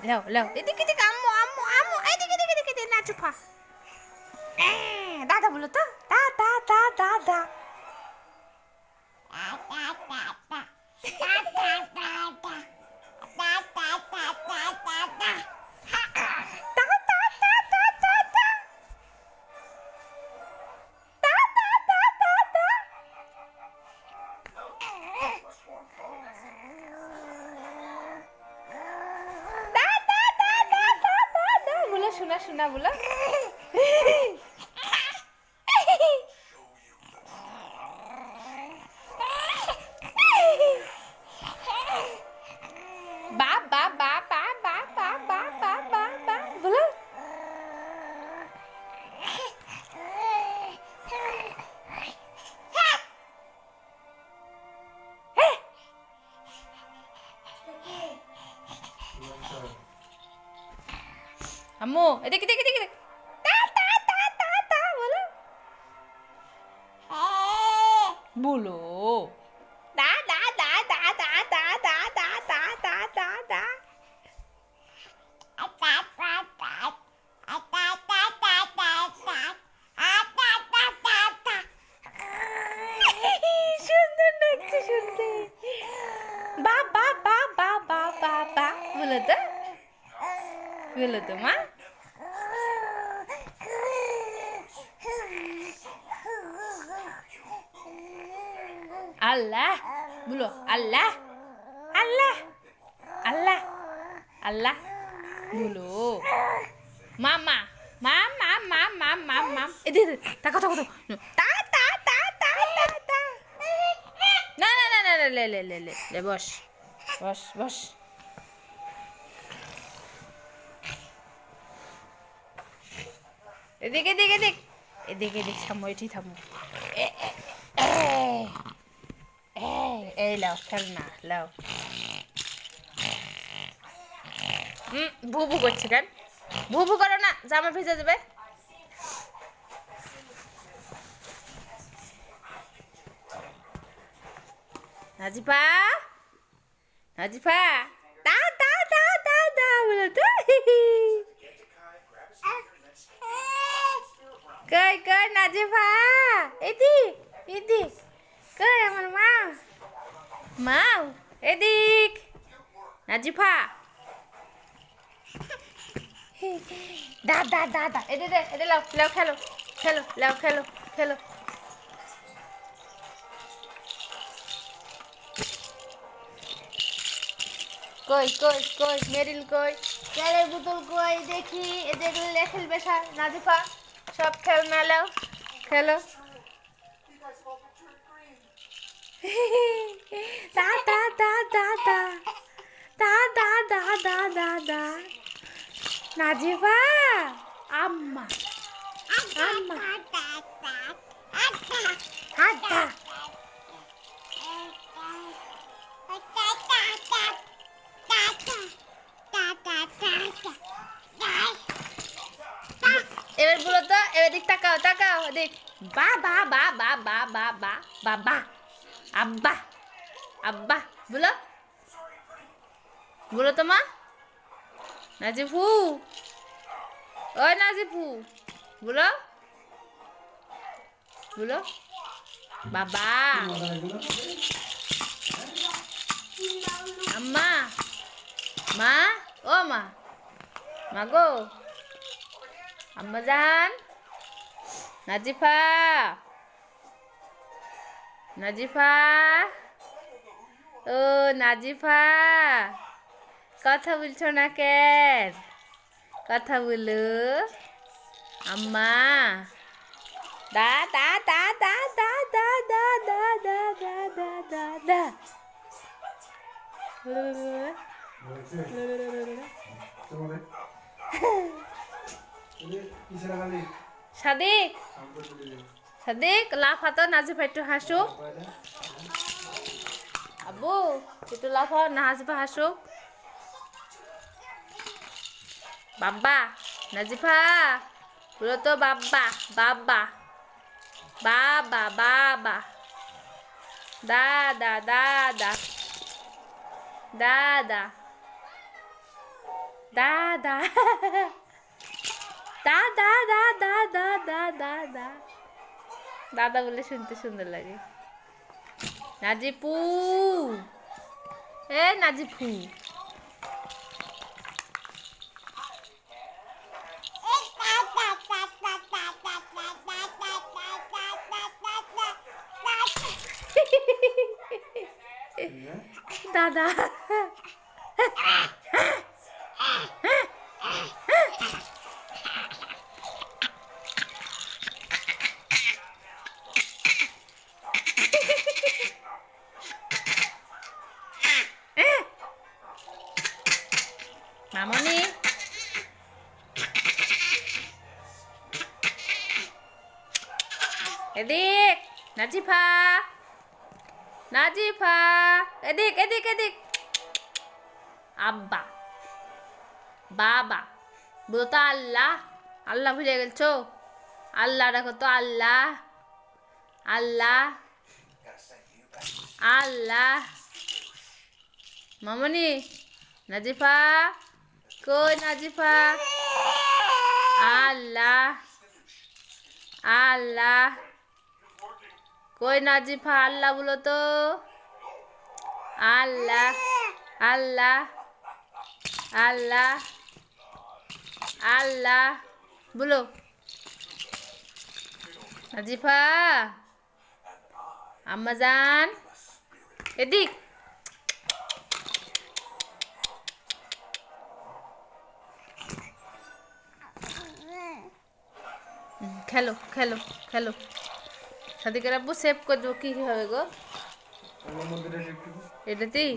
লাও লাও এদিকে এদিকে আম্মু আম্মু আম্মু এদিকে এদিকে এদিকে না চুপা দাদা বলো তো দাদা দাদা দাদা बोलो सुना सुना बोलो बा बा बा बा बा बा बा बा बा बा बोलो अम्मू देख देख देख ता ता ता ता ता बोलो बोलो दा दा दा दा दा दा दा दा दा दा दा दा सुंदर लगते सुनते बा बा बा बा बा बा बा बोलो तो माँ अल्लाह बोलो अल्लाह अल्लाह अल्लाह अल्लाह बोलो मामा मामा मामा मामा इधर ताको ताको ता ता ता ता ता ता ना ना ना ना ले ले ले ले ले बस बस बस এদিকে এদিকে এদিক এদিকে এদিক থামো এটি থামো এই লাও খেলনা লাও ভু ভু করছে কেন ভু ভু করো না জামা ভিজে যাবে নাজিফা নাজিফা তা তা তা তা তা বলো তো কই কই নাজিফা এদিক এদিক কই আমার মা মা এদিক নাজিফা দাদা দাদা এদে দে এদে লাও লাও খেলো খেলো লাও খেলো খেলো কই কই কই মেরিল কই তেলের বোতল কই দেখি এদের খেলবে নাজিফা সব খেলনা লাও খেলো da da da da da da da da da da da Nazifa আম্মা আম্মা আদা এবার বলো তো এবার দিক তাকাও তাকাও দেখ বা বা বা বা বা বা বা বাবা আব্বা আব্বা বলো বলো তো মা নাজিফু ওই নাজিফু বলো বলো বাবা আম্মা মা ও মা মা গো আম্মা জান নাজিফা নাজিফা ও নাজিফা কথা বলছো না কেন কথা বলো আম্মা দা দা দা দা দা দা দা দা দা দা দা দা সাদিক সাদিক লাফাতো নাজিফা একটু হাসো আব্বু একটু লাফাও নাজিফা হাসো বাবা নাজিফা বলো তো বাবা বাবা বাবা বাবা দাদা দাদা দাদা দাদা দাদা দাদা দাদা দাদা দাদা বলে শুনতে সুন্দর লাগে। নাজিপু এ নাজিপু দাদা মামনি এদিক নাজিফা নাজিফা এদিক এদিক এদিক আব্বা বাবা বলো তো আল্লাহ আল্লাহ ভুলে গেছো আল্লাহ রাখো তো আল্লাহ আল্লাহ আল্লাহ মামনি নাজিফা কই নাজিফা আল্লাহ আল্লাহ কই নাজিফা আল্লাহ বলো তো আল্লাহ আল্লাহ আল্লাহ আল্লাহ বলো নাজিফা আম্মাজান এদিক খেলো খেলো খেলো সাদিকের আব্বু সেভ করে দেবো কি হবে গো এটাতেই